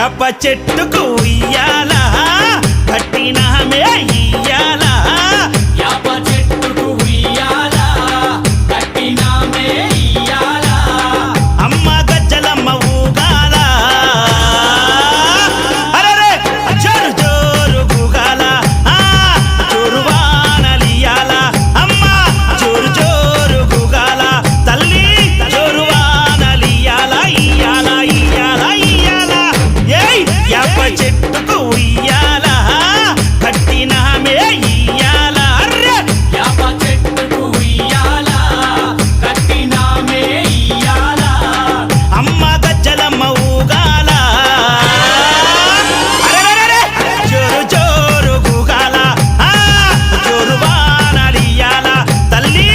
యాప చెట్టుకు ఉయ్యాల కట్టినామే ఇయ్యాల యాప చెట్టుకు ఉయ్యాల కట్టినామే ఇయ్యాల అమ్మ గజ్జలమ్మ ఊగాల అరెరే జోరు జోరు గూగాల జోరు వానలియాల అమ్మ జోరు జోరు గూగాల తల్లి జోరు వానలియాల ఇయ్యాల ఇయ్యాల ఇయ్యాల ఏయ్ యాప చెట్టుకు ఉయ్యాల కట్టినామే ఇయ్యాల అర్రె యాప చెట్టుకు ఉయ్యాల కట్టినామే ఇయ్యాల అమ్మ గజ్జలమ్మ ఊగాల అరెరెరెరె జోరు జోరు గూగాల జోరు వానలియాల తల్లి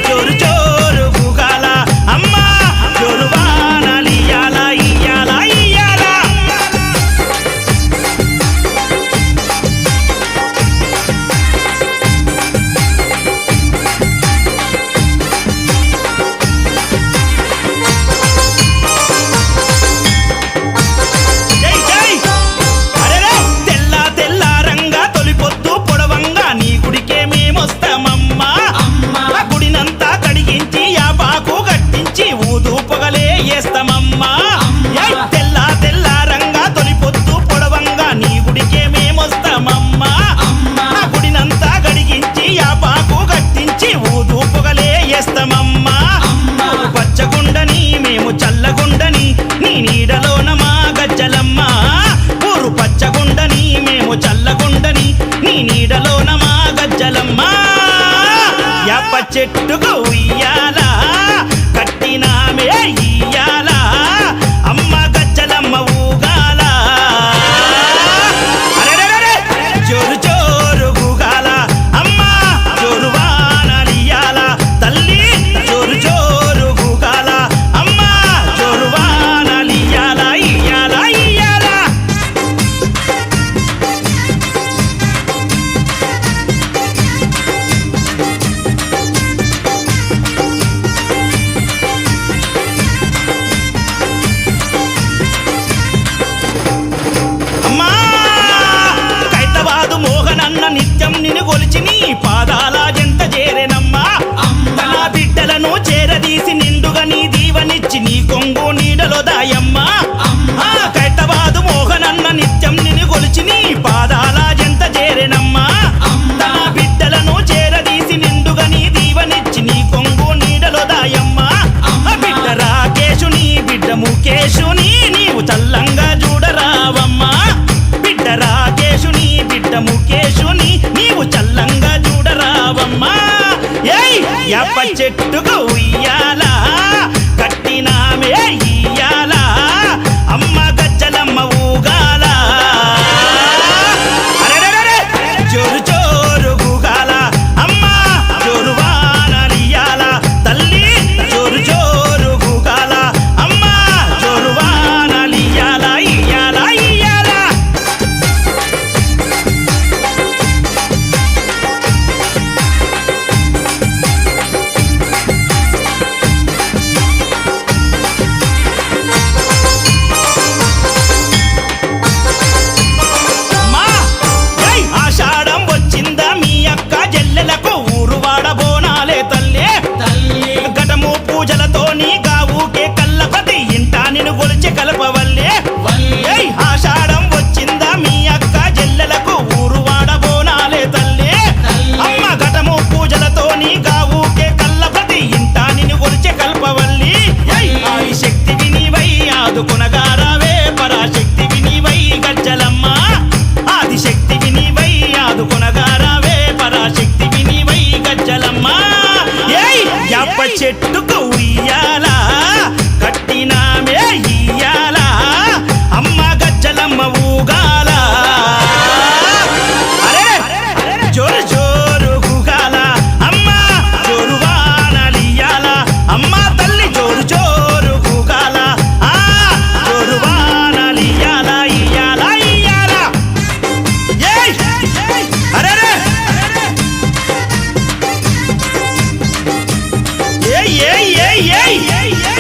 జోరు జోరు గూగాల అమ్మ జోరు వానలియాల ఇయ్యాల ఇయ్యాల జై జై అరెరే తెల్ల తెల్ల రంగా తొలిపొద్దు పొడవంగా నీ గుడికే మేమొస్తామమ్మా అమ్మా గుడినంతా కడిగించి యాపాకు కట్టించి ఊదు పొగలే వేస్తామమ్మా ఏయ్ తెల్ల తెల్ల రంగా తొలిపొద్దు పొడవంగా నీ గుడికే మేమొస్తామమ్మా అమ్మా గుడినంతా కడిగించి యాపాకు కట్టించి ఊదు పొగలే వేస్తామమ్మా అమ్మా పచ్చగుండని మేము చల్లగుండని నీ నీడలోన మా గజ్జలమ్మ ఊరు పచ్చగుండని మేము చల్లగుండని నీ నీడలోన మా గజ్జలమ్మ యాప చెట్టుకు ఉయ్యాల కట్టినామే ఇయ్యాల అమ్మ గజ్జలమ్మ ఊగాల అరెరెరెరె జోరు జోరు గూగాల అమ్మ జోరు వానలియాల తల్లి జోరు జోరు గూగాల అమ్మ జోరు వానలియాల ఇయ్యాల ఇయ్యాల అమ్మా కైతవాదు మోహనన్న నిత్యం నిన్ను కొలిచి నీ పాదాల జంట చేరెనమ్మా అమ్మా తన బిడ్డలను చేరదీసి నిండుగా నీ దీవనిచ్చి నీ కొంగు నీడలో దాయమ్మా అమ్మా కైతవాదు మోహనన్న నిత్యం నిన్ను కొలిచి నీ పాదాల జంట చేరెనమ్మా అమ్మా తన బిడ్డలను చేరదీసి నిండుగా నీ దీవనిచ్చి నీ కొంగు నీడలో దాయమ్మా బిడ్డ రాకేశుని బిడ్డ ముఖేశుని నీవు చల్లంగా చూడరావమ్మా బిడ్డ రాకేశుని బిడ్డ ముఖేశుని నీవు చల్లంగా చూడరావమ్మా ఏయ్ యాప చెట్టుకు ఉయ్యాల కట్టినామే ఇయ్యాల అమ్మ గజ్జలమ్మ ఊగాల అరెరెరెరె జోరు జోరు గూగాల అమ్మ జోరు వానలియాల తల్లి జోరు జోరు గూగాల అమ్మ జోరు వానలియాల ఇయ్యాల ఇయ్యాల అమ్మా ఏయ్ ఆషాఢం వచ్చిందా మీ అక్క జల్లెలకు ఊరు వాడబోనాలే తల్లి తల్లి ఘటము పూజలతో నీ గావుకే కల్లపతి ఇంటా నిన్ను గొలిచి కలపవల్లే వల్లి ఏయ్ ఆషాఢం వచ్చిందా మీ అక్క జల్లెలకు ఊరు వాడబోనాలే తల్లి అమ్మ ఘటము పూజలతో నీ గావుకే కల్లపతి ఇంటా నిన్ను గొలిచి కల్పవల్లి ఏయ్ ఆది శక్తి వినివై ఆదుకొనగారావే పరాశక్తి వినివై గజ్జలమ్మ ఆది శక్తి వినివై ఆదుకొనగారావే పరాశక్తి వినివై గజ్జలమ్మ ఏయ్ యాప చెట్టుకు ఉయ్యాల కట్టినామే ఇయ్యాల అమ్మ గజ్జలమ్మ ఊగాల అరే జోరు జోరు గూగాల అమ్మ జోరు వానలియాల అమ్మ తల్లి జోరు జోరు గూగాల జోరు వానలియాల ఇయ్యాల ఇయ్యాల ఏయ్ అరెరే ఏయ్ ఏయ్ ఏయ్ ఏయ్